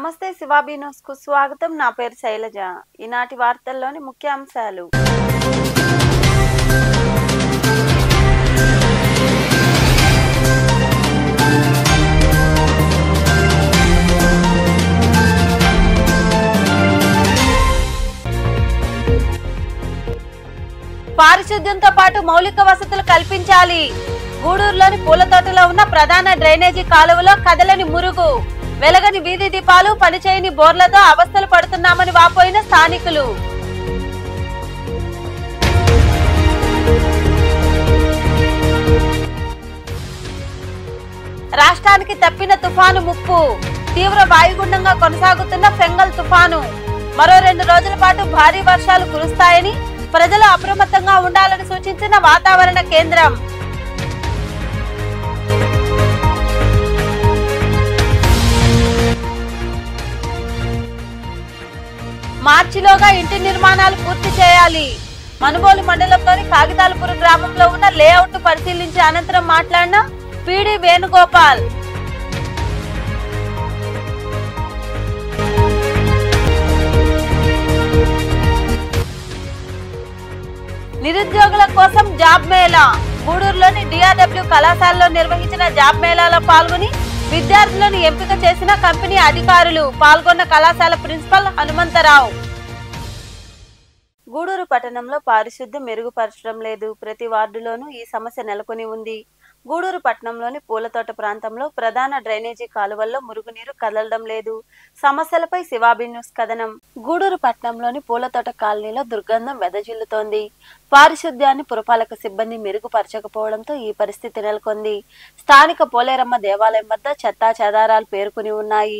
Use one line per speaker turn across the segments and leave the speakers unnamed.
నమస్తే శివాబీ న్యూస్ కు స్వాగతం. నా పేరు శైలజ. ఈనాటి వార్తల్లోని ముఖ్య అంశాలు. పారిశుద్ధ్యంతో పాటు మౌలిక వసతులు కల్పించాలి. గూడూరులోని పూల తోటలో ఉన్న ప్రధాన డ్రైనేజీ కాలువలో కదలని మురుగు, వెలగని వీధి దీపాలు, పనిచేయని బోర్లతో అవస్థలు పడుతున్నామని వాపోయిన స్థానికులు. రాష్ట్రానికి తప్పిన తుఫాను ముప్పు, తీవ్ర వాయుగుండంగా కొనసాగుతున్న ఫెంగల్ తుఫాను. మరో 2 రోజుల పాటు భారీ వర్షాలు కురుస్తాయని ప్రజలు అప్రమత్తంగా ఉండాలని సూచించిన వాతావరణ కేంద్రం. మార్చిలోగా ఇంటి నిర్మాణాలు పూర్తి చేయాలి. మనుబోలు మండలంలోని కాగితాలపురం గ్రామంలో ఉన్న లేఅవుట్ పరిశీలించి అనంతరం మాట్లాడిన పీడి వేణుగోపాల్. నిరుద్యోగుల కోసం జాబ్ మేళా. గూడూరులోని డిఆర్డబ్ల్యూ కళాశాలలో నిర్వహించిన జాబ్ మేళాలో పాల్గొని విద్యార్థులను ఎంపిక చేసిన కంపెనీ అధికారులు. పాల్గొన్న కళాశాల ప్రిన్సిపల్ హనుమంతరావు. గూడూరు పట్టణంలో పారిశుద్ధ్యం మెరుగుపరచడం లేదు. ప్రతి వార్డులోనూ ఈ సమస్య నెలకొని ఉంది. గూడూరు పట్టణంలోని పూలతోట ప్రాంతంలో ప్రధాన డ్రైనేజీ కాలువల్లో మురుగునీరు కదలడం లేదు. సమస్యలపై శివాబీ న్యూస్ కథనం. గూడూరు పట్టణంలోని పూలతోట కాలనీలో దుర్గంధం వెదజిల్లుతోంది. పారిశుద్ధ్యాన్ని పురపాలక సిబ్బంది మెరుగుపరచకపోవడంతో ఈ పరిస్థితి నెలకొంది. స్థానిక పోలేరమ్మ దేవాలయం వద్ద చెత్తా చెదారాలు పేరుకుని ఉన్నాయి.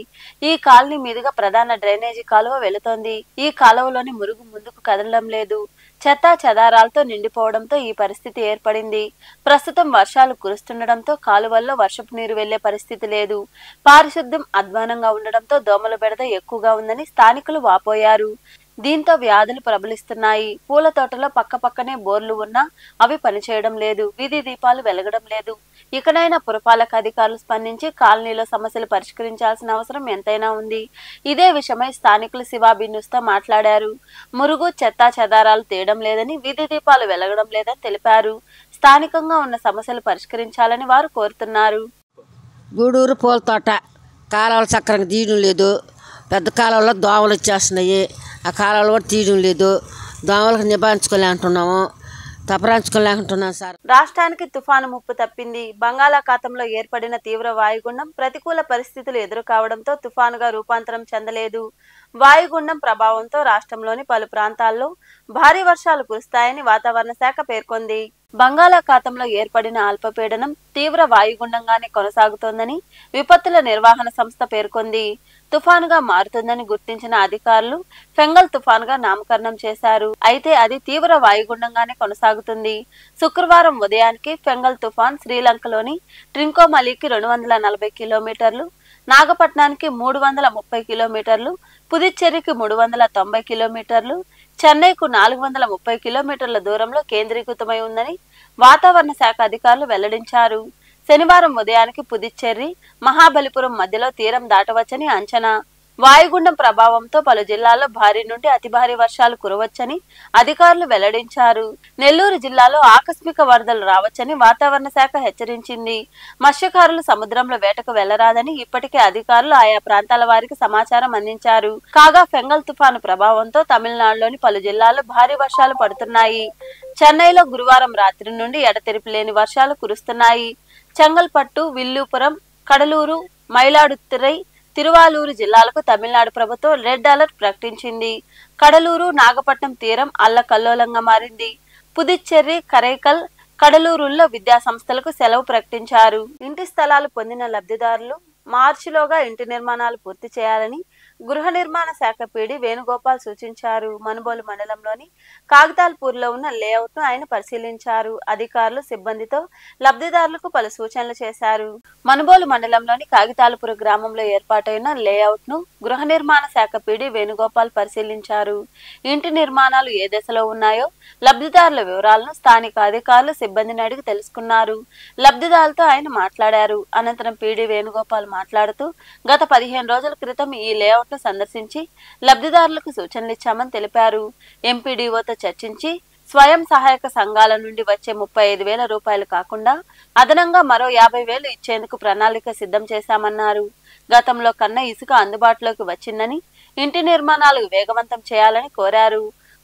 ఈ కాలనీ మీదుగా ప్రధాన డ్రైనేజీ కాలువ వెళుతోంది. ఈ కాలువలోని మురుగు ముందుకు కదలడం లేదు. చెత్తా చెదారాలతో నిండిపోవడంతో ఈ పరిస్థితి ఏర్పడింది. ప్రస్తుతం వర్షాలు కురుస్తుండటంతో కాలువల్లో వర్షపు నీరు వెళ్లే పరిస్థితి లేదు. పారిశుద్ధ్యం అధ్వానంగా ఉండడంతో దోమల బెడద ఎక్కువగా ఉందని స్థానికులు వాపోయారు. దీంతో వ్యాధులు ప్రబలిస్తున్నాయి. పూల తోటలో పక్కపక్కనే బోర్లు ఉన్నా అవి పనిచేయడం లేదు. వీధి దీపాలు వెలగడం లేదు. ఇకనైనా పురపాలక అధికారులు స్పందించి కాలనీలో సమస్యలు పరిష్కరించాల్సిన అవసరం ఎంతైనా ఉంది. ఇదే విషయమై స్థానికులు శివాబీ న్యూస్ తో మాట్లాడారు. మురుగు చెత్తా చెదారాలు తీయడం లేదని, వీధి దీపాలు వెలగడం లేదని తెలిపారు. స్థానికంగా ఉన్న సమస్యలు పరిష్కరించాలని వారు కోరుతున్నారు.
గూడూరు పూల తోట కాలువలు చక్కరంగా తీయడం లేదు. పెద్ద కాలువలో దోమలు వచ్చేస్తున్నాయి. ఆ కాలువలు కూడా తీయడం లేదు. దోమలకు నివారించుకోలేకుంటున్నాము, తపరాంచుకోలేకుంటున్నాం సార్.
రాష్ట్రానికి తుఫాను ముప్పు తప్పింది. బంగాళాఖాతంలో ఏర్పడిన తీవ్ర వాయుగుండం ప్రతికూల పరిస్థితులు ఎదురు కావడంతో తుఫానుగా రూపాంతరం చెందలేదు. వాయుగుండం ప్రభావంతో రాష్ట్రంలోని పలు ప్రాంతాల్లో భారీ వర్షాలు కురుస్తాయని వాతావరణ శాఖ పేర్కొంది. బంగాళాఖాతంలో ఏర్పడిన అల్పపీడనం తీవ్ర వాయుగుండంగానే కొనసాగుతోందని విపత్తుల నిర్వహణ సంస్థ పేర్కొంది. తుఫానుగా మారుతుందని గుర్తించిన అధికారులు ఫెంగల్ తుఫానుగా నామకరణం చేశారు. అయితే అది తీవ్ర వాయుగుండంగానే కొనసాగుతుంది. శుక్రవారం ఉదయానికి ఫెంగల్ తుఫాన్ శ్రీలంకలోని ట్రింకోమలీకి 240 కిలోమీటర్లు, నాగపట్నానికి 330 కిలోమీటర్లు, పుదుచ్చేరికి 390 కిలోమీటర్లు, చెన్నైకు 430 కిలోమీటర్ల దూరంలో కేంద్రీకృతమై ఉందని వాతావరణ శాఖ అధికారులు వెల్లడించారు. శనివారం ఉదయానికి పుదుచ్చేరి, మహాబలిపురం మధ్యలో తీరం దాటవచ్చని అంచనా. వాయుగుండం ప్రభావంతో పలు జిల్లాల్లో భారీ నుండి అతి భారీ వర్షాలు కురవచ్చని అధికారులు వెల్లడించారు. నెల్లూరు జిల్లాలో ఆకస్మిక వరదలు రావచ్చని వాతావరణ శాఖ హెచ్చరించింది. మత్స్యకారులు సముద్రంలో వేటకు వెళ్లరాదని ఇప్పటికే అధికారులు ఆయా ప్రాంతాల వారికి సమాచారం అందించారు. కాగా ఫెంగల్ తుఫాను ప్రభావంతో తమిళనాడులోని పలు జిల్లాల్లో భారీ వర్షాలు పడుతున్నాయి. చెన్నైలో గురువారం రాత్రి నుండి ఎడతెరిపి లేని వర్షాలు కురుస్తున్నాయి. చెంగల్పట్టు, విల్లుపురం, కడలూరు, మైలాడుతురై, తిరువాలూరు జిల్లాలకు తమిళనాడు ప్రభుత్వం రెడ్ అలర్ట్ ప్రకటించింది. కడలూరు, నాగపట్నం తీరం అల్లకల్లోలంగా మారింది. పుదుచ్చేరి, కరైకల్, కడలూరుల్లో విద్యా సంస్థలకు సెలవు ప్రకటించారు. ఇంటి స్థలాలు పొందిన లబ్ధిదారులు మార్చిలోగా ఇంటి నిర్మాణాలు పూర్తి చేయాలని గృహ నిర్మాణ శాఖ పీడి వేణుగోపాల్ సూచించారు. మనుబోలు మండలంలోని కాగితాల్పూర్లో ఉన్న లేఅవుట్ ను ఆయన పరిశీలించారు. అధికారులు సిబ్బందితో లబ్ధిదారులకు పలు సూచనలు చేశారు. మనుబోలు మండలంలోని కాగితాల్పూర్ గ్రామంలో ఏర్పాటైన లేఅవుట్ ను గృహ నిర్మాణ శాఖ పీడి వేణుగోపాల్ పరిశీలించారు. ఇంటి నిర్మాణాలు ఏ దశలో ఉన్నాయో లబ్ధిదారుల వివరాలను స్థానిక అధికారులు సిబ్బందిని అడిగి తెలుసుకున్నారు. లబ్ధిదారులతో ఆయన మాట్లాడారు. అనంతరం పీడి వేణుగోపాల్ మాట్లాడుతూ గత 15 రోజుల క్రితం ఈ లేఅవుట్ ను సందర్శించి లబ్ధిదారులకు సూచనలు ఇచ్చామని తెలిపారు. ఎంపీడీఓతో చర్చించి స్వయం సహాయక సంఘాల నుండి వచ్చే 35,000 రూపాయలు కాకుండా అదనంగా మరో 50,000 ఇచ్చేందుకు ప్రణాళిక సిద్ధం చేశామన్నారు. గతంలో కన్నా ఇసుక అందుబాటులోకి వచ్చిందని ఇంటి నిర్మాణాలు వేగవంతం చేయాలని కోరారు.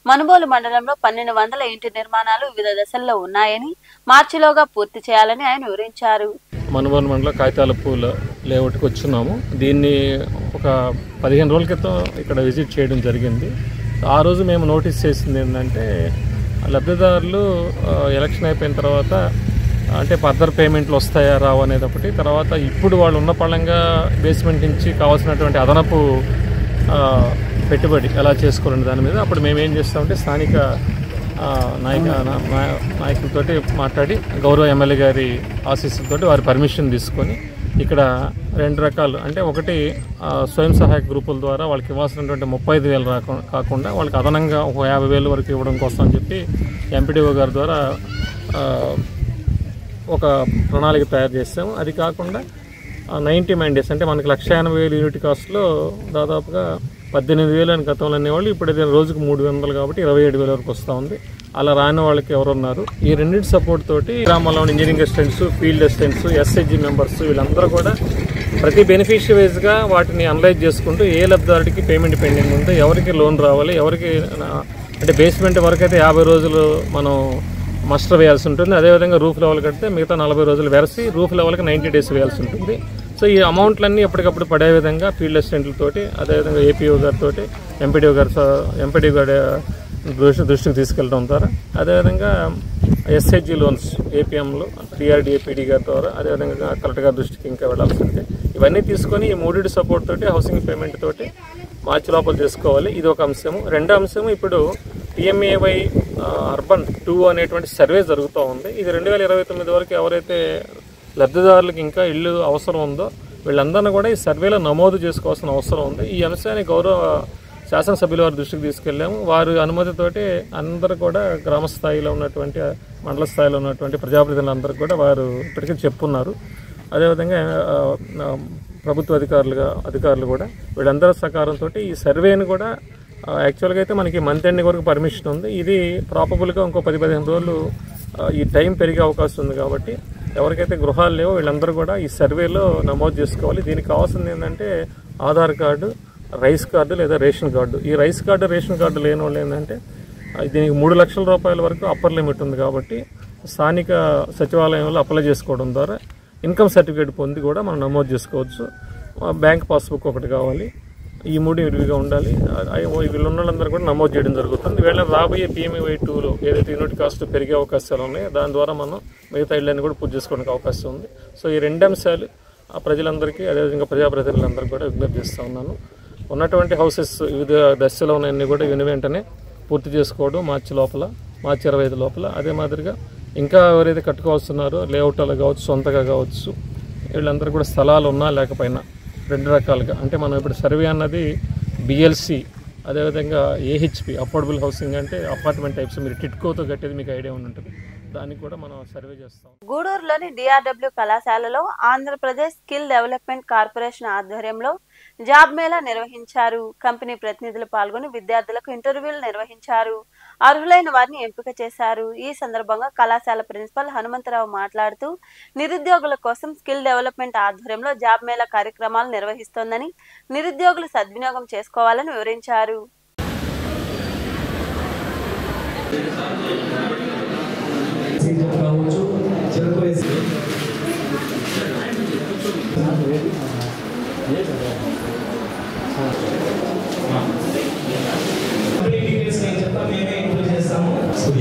మనుబోలు మండలంలో 1200 ఇంటి నిర్మాణాలు వివిధ దశల్లో ఉన్నాయని మార్చిలోగా పూర్తి చేయాలని ఆయన వివరించారు.
మనుబోలు మండలం కాగితాలపూర్ లేఅవుట్కి వచ్చున్నాము. దీన్ని ఒక 15 రోజుల క్రితం ఇక్కడ విజిట్ చేయడం జరిగింది. ఆ రోజు మేము నోటీస్ చేసింది ఏంటంటే లబ్ధిదారులు ఎలక్షన్ అయిపోయిన తర్వాత అంటే ఫర్దర్ పేమెంట్లు వస్తాయా రావు అనేది ఒకటి, తర్వాత ఇప్పుడు వాళ్ళు ఉన్న పళంగా బేస్మెంట్ నుంచి కావాల్సినటువంటి అదనపు పెట్టుబడి ఎలా చేసుకోవాలని దాని మీద అప్పుడు మేము ఏం చేస్తామంటే స్థానిక నాయకులతో మాట్లాడి గౌరవ ఎమ్మెల్యే గారి ఆశీస్సులతో వారి పర్మిషన్ తీసుకొని ఇక్కడ 2 రకాలు అంటే ఒకటి స్వయం సహాయక గ్రూపుల ద్వారా వాళ్ళకి ఇవ్వాల్సినటువంటి 35,000 కాకుండా వాళ్ళకి అదనంగా ఒక 50,000 వరకు ఇవ్వడం కోసం అని చెప్పి ఎంపీడీఓ గారి ద్వారా ఒక ప్రణాళిక తయారు చేసాము. అది కాకుండా 90 మ్యాండేట్స్ అంటే మనకి 1,80,000 యూనిట్ కాస్ట్లో దాదాపుగా 18,000 అని గతంలో అనేవాళ్ళు ఇప్పుడు అయితే రోజుకు 300 కాబట్టి 27,000 వరకు వస్తూ ఉంది. అలా రాని వాళ్ళకి ఎవరున్నారు ఈ రెండింటి సపోర్ట్ తోటి గ్రామంలో engineering assistants, field assistants, SHG members వీళ్ళందరూ కూడా ప్రతి బెనిఫిషియరీ వైజ్గా వాటిని అనలైజ్ చేసుకుంటూ ఏ లబ్ధిదారుడికి పేమెంట్ పెండింగ్ ఉందో, ఎవరికి లోన్ రావాలి, ఎవరికి అంటే బేస్మెంట్ వరకు అయితే 50 రోజులు మనం మస్టర్ వేయాల్సి ఉంటుంది. అదేవిధంగా రూఫ్ లెవెల్ కడితే మిగతా 40 రోజులు వెరసి రూఫ్ లెవెల్కి 90 డేస్ వేయాల్సి ఉంటుంది. సో ఈ అమౌంట్లన్నీ ఎప్పటికప్పుడు పడే విధంగా ఫీల్డ్ అసిస్టెంట్లతోటి అదేవిధంగా ఏపీఓ గారితో ఎంపీడీఓ గారి దృష్టికి తీసుకెళ్ళడం ద్వారా అదేవిధంగా ఎస్హెచ్జి లోన్స్ ఏపీఎంలు టీఆర్డీఏ పీడీ గారి ద్వారా అదేవిధంగా కలెక్టర్ గారి దృష్టికి ఇంకా వెళ్ళాల్సి ఉంటుంది. ఇవన్నీ తీసుకొని ఈ 3 సపోర్ట్ తోటి హౌసింగ్ పేమెంట్ తోటి మార్చి లోపల చేసుకోవాలి. ఇది ఒక అంశము. రెండో అంశము ఇప్పుడు PMAY అర్బన్ 2 అనేటువంటి సర్వే జరుగుతూ ఉంది. ఇది 2029 వరకు ఎవరైతే లబ్ధిదారులకు ఇంకా ఇల్లు అవసరం ఉందో వీళ్ళందరినీ కూడా ఈ సర్వేలో నమోదు చేసుకోవాల్సిన అవసరం ఉంది. ఈ అంశాన్ని గౌరవ శాసనసభ్యుల వారి దృష్టికి తీసుకెళ్ళాము. వారి అనుమతితోటి అందరూ కూడా గ్రామ స్థాయిలో ఉన్నటువంటి మండల స్థాయిలో ఉన్నటువంటి ప్రజాప్రతినిధులందరికీ కూడా వారు ఇప్పటికీ చెప్పున్నారు. అదేవిధంగా ప్రభుత్వ అధికారులు కూడా వీళ్ళందరి సహకారంతో ఈ సర్వేని కూడా యాక్చువల్గా అయితే మనకి మంత్ ఎండింగ్ వరకు పర్మిషన్ ఉంది. ఇది ప్రాపబుల్గా ఇంకో 10-15 రోజులు ఈ టైం పెరిగే అవకాశం ఉంది. కాబట్టి ఎవరికైతే గృహాలు లేవో వీళ్ళందరూ కూడా ఈ సర్వేలో నమోదు చేసుకోవాలి. దీనికి కావాల్సింది ఏంటంటే ఆధార్ కార్డు, రైస్ కార్డు లేదా రేషన్ కార్డు. ఈ రైస్ కార్డు, రేషన్ కార్డు లేని వాళ్ళు ఏంటంటే దీనికి 3 లక్షల రూపాయల వరకు అప్పర్ లిమిట్ ఉంది. కాబట్టి స్థానిక సచివాలయంలో అప్లై చేసుకోవడం ద్వారా ఇన్కమ్ సర్టిఫికేట్ పొంది కూడా మనం నమోదు చేసుకోవచ్చు. బ్యాంక్ పాస్బుక్ ఒకటి కావాలి. ఈ 3 విరివిగా ఉండాలి. వీళ్ళు ఉన్న వాళ్ళందరూ కూడా నమోదు చేయడం జరుగుతుంది. వీళ్ళ రాబోయే PMAY 2లో ఏదైతే యూనిట్ కాస్ట్ పెరిగే అవకాశాలు ఉన్నాయో దాని ద్వారా మనం మిగతా ఇళ్ళని కూడా పూర్తి చేసుకోవడానికి అవకాశం ఉంది. సో ఈ 2 అంశాలు ప్రజలందరికీ అదేవిధంగా ప్రజాప్రతినిధులందరికీ కూడా విజ్ఞప్తి చేస్తూ ఉన్నాను. ఉన్నటువంటి హౌసెస్ వివిధ దశలో ఉన్నాయన్నీ కూడా వెంటనే పూర్తి చేసుకోవడం మార్చి 25 లోపల. అదే మాదిరిగా ఇంకా ఎవరైతే కట్టుకోవాల్స్తున్నారో లేఅవుట్లో కావచ్చు, సొంతగా కావచ్చు, వీళ్ళందరూ కూడా స్థలాలు ఉన్నా లేకపోయినా 2 రకాలుగా అంటే మనం ఇప్పుడు సర్వే అన్నది BLC అదేవిధంగా AHP అఫోర్డబుల్ హౌసింగ్ అంటే అపార్ట్మెంట్ టైప్స్. మీరు టిట్కోతో కట్టేది మీకు ఐడియా ఉంటుంది. దానికి కూడా మనం సర్వే చేస్తాం.
గూడూరులోని DRW కళాశాలలో ఆంధ్రప్రదేశ్ స్కిల్ డెవలప్మెంట్ కార్పొరేషన్ ఆధ్వర్యంలో జాబ్ మేళా నిర్వహించారు. కంపెనీ ప్రతినిధులు పాల్గొని విద్యార్థులకు ఇంటర్వ్యూలు నిర్వహించారు. అర్హులైన వారిని ఎంపిక చేశారు. ఈ సందర్భంగా కళాశాల ప్రిన్సిపల్ హనుమంతరావు మాట్లాడుతూ నిరుద్యోగుల కోసం స్కిల్ డెవలప్మెంట్ ఆధ్వర్యంలో జాబ్ మేళా కార్యక్రమాలు నిర్వహిస్తోందని, నిరుద్యోగులు సద్వినియోగం చేసుకోవాలని వివరించారు.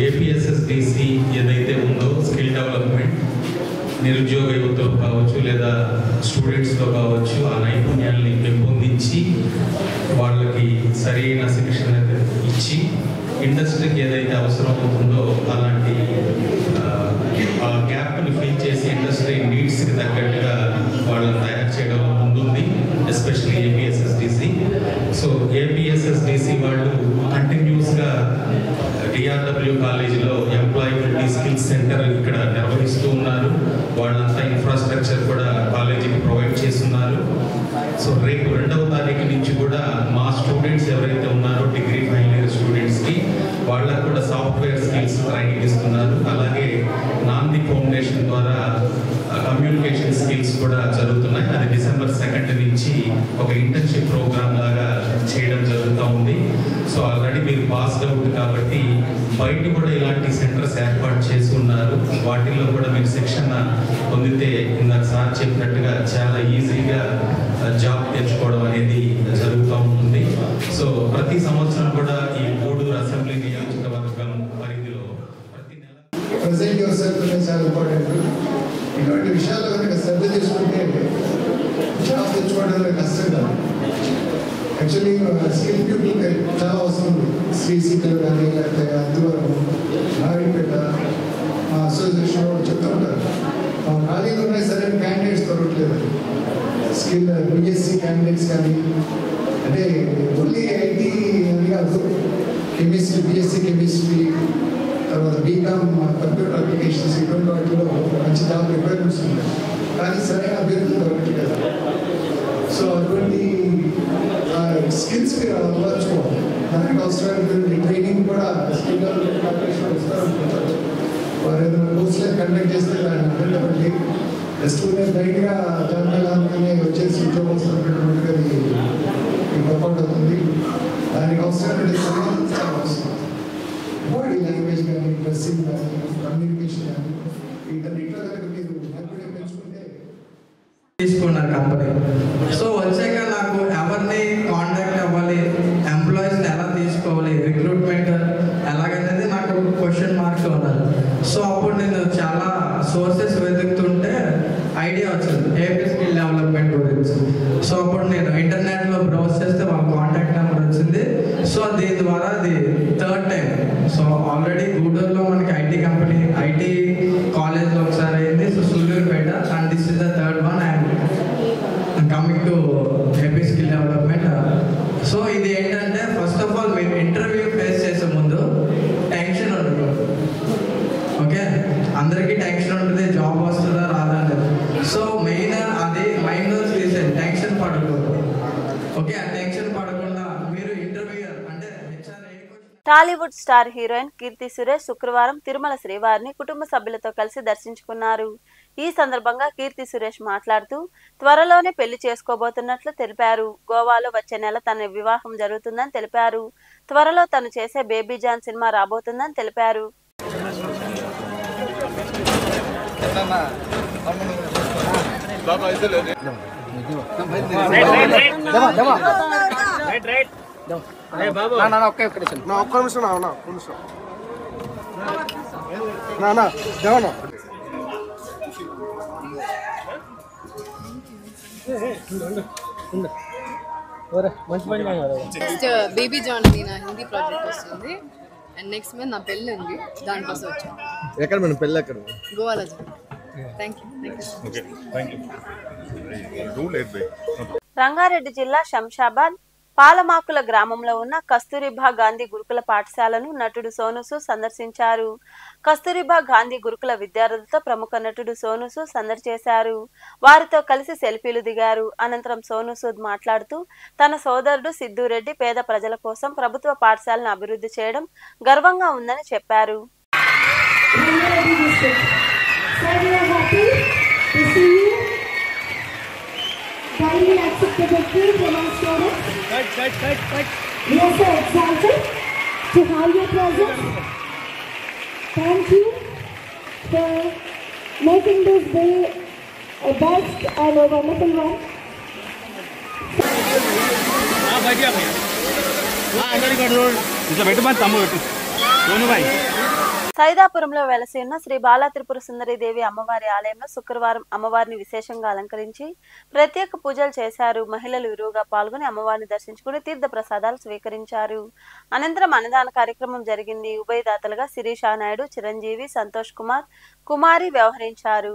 APSSDC ఏదైతే ఉందో స్కిల్ డెవలప్మెంట్ నిరుద్యోగ యువతలో కావచ్చు లేదా స్టూడెంట్స్లో కావచ్చు ఆ నైపుణ్యాలని పెంపొందించి సరైన శిక్షణ ఇచ్చి ఇండస్ట్రీకి ఏదైతే అవసరం అవుతుందో అలాంటి ఆ గ్యాప్ని ఫిల్ చేసి ఇండస్ట్రీ నీడ్స్కి తగ్గట్టుగా వాళ్ళని తయారు చేయడం ముందుంది, ఎస్పెషల్లీ ఏపీఎస్ఎస్డిసి. సో ఏపీఎస్ఎస్డిసి వాళ్ళు కంటిన్యూస్గా డిఆర్డబ్ల్యూ కాలేజీలో ఎంప్లాయబిలిటీ స్కిల్స్ సెంటర్ ఇక్కడ నిర్వహిస్తూ ఉన్నారు. వాళ్ళంతా ఇన్ఫ్రాస్ట్రక్చర్ కూడా కాలేజీకి ప్రొవైడ్ చేస్తున్నారు. సో రేపు 2వ తారీఖు నుంచి కూడా మా స్టూడెంట్స్ ఎవరైతే ఉన్నారో డిగ్రీ ఫైనల్ ఇయర్ స్టూడెంట్స్కి వాళ్ళకు కూడా సాఫ్ట్వేర్ స్కిల్స్ ట్రైనింగ్ ఇస్తున్నారు. అలాగే నాంది ఫౌండేషన్ ద్వారా కమ్యూనికేషన్ స్కిల్స్ కూడా జరుగుతున్నాయి. అది December 2 నుంచి ఒక ఇంటర్న్షిప్ ప్రోగ్రామ్ లాగా చేయడం జరుగుతూ ఉంది. సో ఆల్రెడీ మీరు పాస్డ్ అవుట్ కాబట్టి బయట కూడా ఇలాంటి సెంటర్స్ ఏర్పాటు చేసి ఉన్నారు. వాటిల్లో కూడా మీరు శిక్షణ పొందితే ఇందాక సార్ చెప్పినట్టుగా చాలా ఈజీగా జాబ్ తెచ్చుకోవడం అనేది జరుగుతూ ఉంటుంది. సో ప్రతి సంవత్సరం కూడా ఈ 3 అసెంబ్లీ నియోజకవర్గం పరిధిలో ప్రతి నెల
ప్రెజెంట్ యువర్ సెల్ఫ్ అనేది చాలా ఇంపార్టెంట్. ఇటువంటి విషయాలు కనుక శ్రద్ధ చేసుకుంటే జాబ్ తెచ్చుకోవడం కష్టం కాదు. యాక్చువల్లీ స్కిల్ పీపుల్ చాలా అవసరం ఉంది. శ్రీశీకర్ కానీ లేకపోతే అందువరం నారాయణపేట అసోసియేషన్ చెప్తూ ఉంటారు ఖాళీగా ఉన్నాయి, సరైన క్యాండిడేట్స్ దొరకట్లేదు. స్కిల్ బిఎస్సి క్యాండిడేట్స్ కానీ అంటే ఓన్లీ ఐటీ అని కాదు, కెమిస్ట్రీ బిఎస్సి కెమిస్ట్రీ తర్వాత బీకామ్ కంప్యూటర్ అప్లికేషన్స్ ఇటువంటి వాటిలో మంచి జాబ్ రిక్వైర్మెంట్స్ ఉన్నాయి, కానీ సరైన అభ్యర్థులు దొరకట్లేదు. సో అటువంటి స్కిల్స్ మీరు అలవర్చుకోవాలి. దానికి అవసరమైనటువంటి ట్రైనింగ్ కూడా స్కిల్ డెవలప్మెంట్ కార్పొరేషన్ ఇస్తారనుకుంటారు. వారు ఏదైనా కోర్సులు కండక్ట్ చేస్తే దాన్ని అటెండ్ జస్ట్ లైట్గా జనరల్గానే వచ్చేసి ఉద్యోగం వస్తున్నటువంటిది అది వర్కౌట్ అవుతుంది. దానికి అవసరమైన చాలా అవసరం. బాడీ లాంగ్వేజ్ కానీ, డ్రెస్సింగ్ కానీ, కమ్యూనికేషన్ కానీ వీటన్నిటిలో కనుక మీరు నైపుణ్యం పెంచుకుంటే
తీసుకున్నారు కంపెనీ. సో వచ్చాక నాకు ఎవరిని కాంటాక్ట్ అవ్వాలి, ఎంప్లాయీస్ని ఎలా తీసుకోవాలి, రిక్రూట్మెంట్ ఎలాగనేది నాకు క్వశ్చన్ మార్క్ ఉన్నది. సో అప్పుడు నేను చాలా సోర్సెస్ వెతుకుతుంటే ఐడియా వచ్చింది ఏపీ స్కిల్ డెవలప్మెంట్ గురించి. సో అప్పుడు నేను ఇంటర్నెట్లో బ్రౌజ్ చేస్తే వాళ్ళ కాంటాక్ట్ నెంబర్ వచ్చింది. సో దీని ద్వారా అది 3rd టైం. సో ఆల్రెడీ గూడూరులో మనకి ఐటీ కంపెనీ ఐటీ కాలేజ్లో ఒకసారి అయింది. So Sullurpeta and this is the 3rd one I'm coming to AP skill development. So ఇది ఏంటంటే ఫస్ట్ ఆఫ్ ఆల్ మీరు ఇంటర్వ్యూ ఫేస్ చేసే ముందు టెన్షన్ ఉంటుంది. ఓకే, అందరికీ టెన్షన్ ఉంటుంది, జాబ్ వస్తుందా రాదా అనేది. సో మెయిన్ అది మైండ్లో తీసేది, టెన్షన్ పడకూడదు. ఓకే, ఆ టెన్షన్ పడకుండా మీరు ఇంటర్వ్యూ అంటే
టాలీవుడ్ స్టార్ హీరోయిన్ కీర్తి సురేష్ శుక్రవారం తిరుమల శ్రీవారిని కుటుంబ సభ్యులతో కలిసి దర్శించుకున్నారు. ఈ సందర్భంగా కీర్తి సురేష్ మాట్లాడుతూ త్వరలోనే పెళ్లి చేసుకోబోతున్నట్లు తెలిపారు. గోవాలో వచ్చే నెల తన వివాహం జరుగుతుందని తెలిపారు. త్వరలో తను చేసే బేబీ జాన్ సినిమా రాబోతుందని తెలిపారు.
బేబీ జాన్ నా హిందీ ప్రాజెక్ట్ వస్తుంది అండ్ నెక్స్ట్ మంత్ నా పెళ్ళి ఉంది, దానికోసం వచ్చాను.
ఎక్కడ మేడం పెళ్ళి? ఎక్కడ?
గోవాలో. Thank you.
రంగారెడ్డి జిల్లా శంషాబాద్ పాలమాకుల గ్రామంలో ఉన్న కస్తూరిబా గాంధీ గురుకుల పాఠశాలను నటుడు సోనూ సూద్ సందర్శించారు. కస్తూరిబా గాంధీ గురుకుల విద్యార్థులతో ప్రముఖ నటుడు సోనూ సూద్ సందడి చేశారు. వారితో కలిసి సెల్ఫీలు దిగారు. అనంతరం సోనూ సూద్ మాట్లాడుతూ తన సోదరుడు సిద్ధురెడ్డి పేద ప్రజల కోసం ప్రభుత్వ పాఠశాలను అభివృద్ధి చేయడం గర్వంగా ఉందని చెప్పారు.
Kindly accept the victory from our students. We are so excited to have your presence. Thank you for making this day a best and a wonderful one.
अंदर
సైదాపురంలో వెలసి ఉన్న శ్రీ బాలా త్రిపుర సుందరి దేవి అమ్మవారి ఆలయంలో శుక్రవారం అమ్మవారిని విశేషంగా అలంకరించి ప్రత్యేక పూజలు చేశారు. మహిళలు విరువుగా పాల్గొని అమ్మవారిని దర్శించుకుని తీర్థ ప్రసాదాలు స్వీకరించారు. అనంతరం అన్నదాన కార్యక్రమం జరిగింది. ఉభయదాతలుగా శిరీషా నాయుడు, చిరంజీవి, సంతోష్ కుమార్, కుమారి వ్యవహరించారు.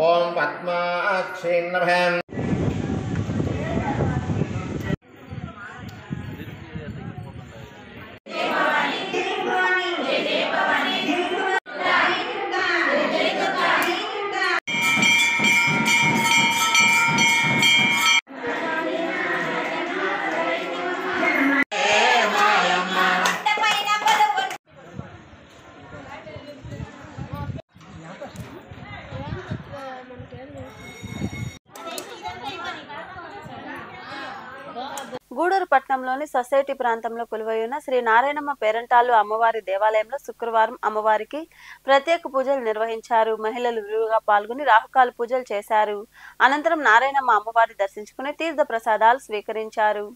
ఓం పద్మాక్షి నమః.
గూడూరు పట్టణంలోని సొసైటీ ప్రాంతంలో కొలువై ఉన్న శ్రీ నారాయణమ్మ పేరంటాలు అమ్మవారి దేవాలయంలో శుక్రవారం అమ్మవారికి ప్రత్యేక పూజలు నిర్వహించారు. మహిళలు విరివిగా పాల్గొని రాహుకాల పూజలు చేశారు. అనంతరం నారాయణమ్మ అమ్మవారిని దర్శించుకుని తీర్థ ప్రసాదాలు స్వీకరించారు.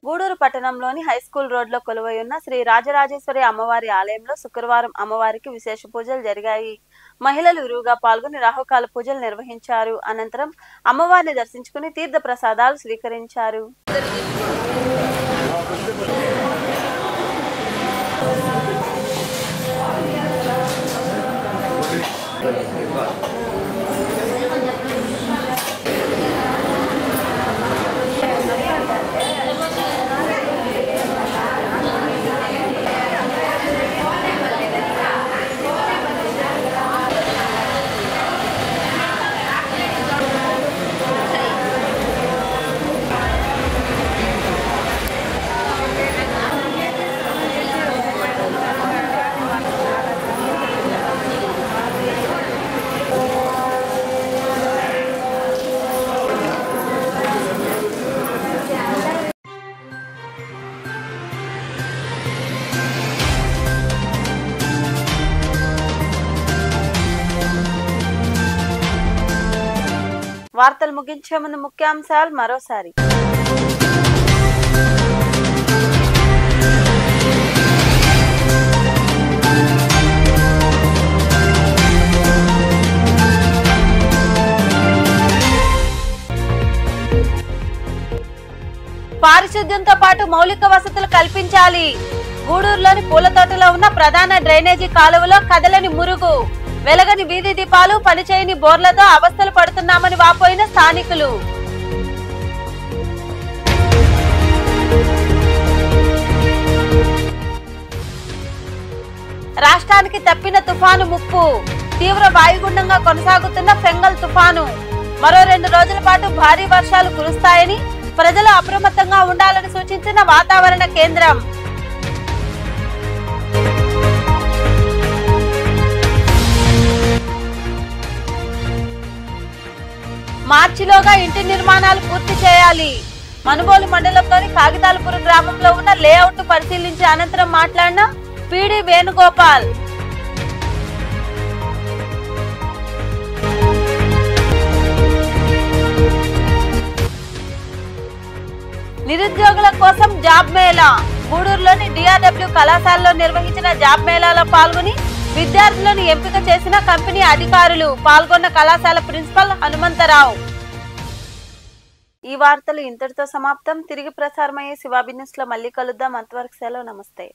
గూడూరు పట్టణంలోని హైస్కూల్ రోడ్లో కొలువై ఉన్న శ్రీ రాజరాజేశ్వరి అమ్మవారి ఆలయంలో శుక్రవారం అమ్మవారికి విశేష పూజలు జరిగాయి. మహిళలు విరివిగా పాల్గొని రాహుకాల పూజలు నిర్వహించారు. అనంతరం అమ్మవారిని దర్శించుకుని తీర్థ ప్రసాదాలు స్వీకరించారు. వార్తలు ముగించే ముందు ముఖ్యాంశాలు మరోసారి. పారిశుద్ధ్యంతో పాటు మౌలిక వసతులు కల్పించాలి. గూడూరులోని పూల తోటలో ఉన్న ప్రధాన డ్రైనేజీ కాలువలో కదలని మురుగు, వెలగని వీధి దీపాలు, పనిచేయని బోర్లతో అవస్థలు పడుతున్నామని వాపోయిన స్థానికులు. రాష్ట్రానికి తప్పిన తుఫాను ముప్పు, తీవ్ర వాయుగుండంగా కొనసాగుతున్న ఫెంగల్ తుఫాను. మరో 2 రోజుల పాటు భారీ వర్షాలు కురుస్తాయని ప్రజలు అప్రమత్తంగా ఉండాలని సూచించిన వాతావరణ కేంద్రం. మార్చిలోగా ఇంటి నిర్మాణాలు పూర్తి చేయాలి. మనుబోలు మండలంలోని కాగితాలపురం గ్రామంలో ఉన్న లేఅవుట్ పరిశీలించి అనంతరం మాట్లాడిన పీడి వేణుగోపాల్. నిరుద్యోగుల కోసం జాబ్ మేళా. గూడూరులోని DRW కళాశాలలో నిర్వహించిన జాబ్ మేళాలో పాల్గొని విద్యార్థులను ఎంపిక చేసిన కంపెనీ అధికారులు. పాల్గొన్న కళాశాల ప్రిన్సిపల్ హనుమంతరావు. ఈ వార్తలు ఇంతటితో సమాప్తం. తిరిగి ప్రసారమయ్యే శివాబి న్యూస్ లో మళ్ళీ కలుద్దాం. అంతవరకు సెలవు. నమస్తే.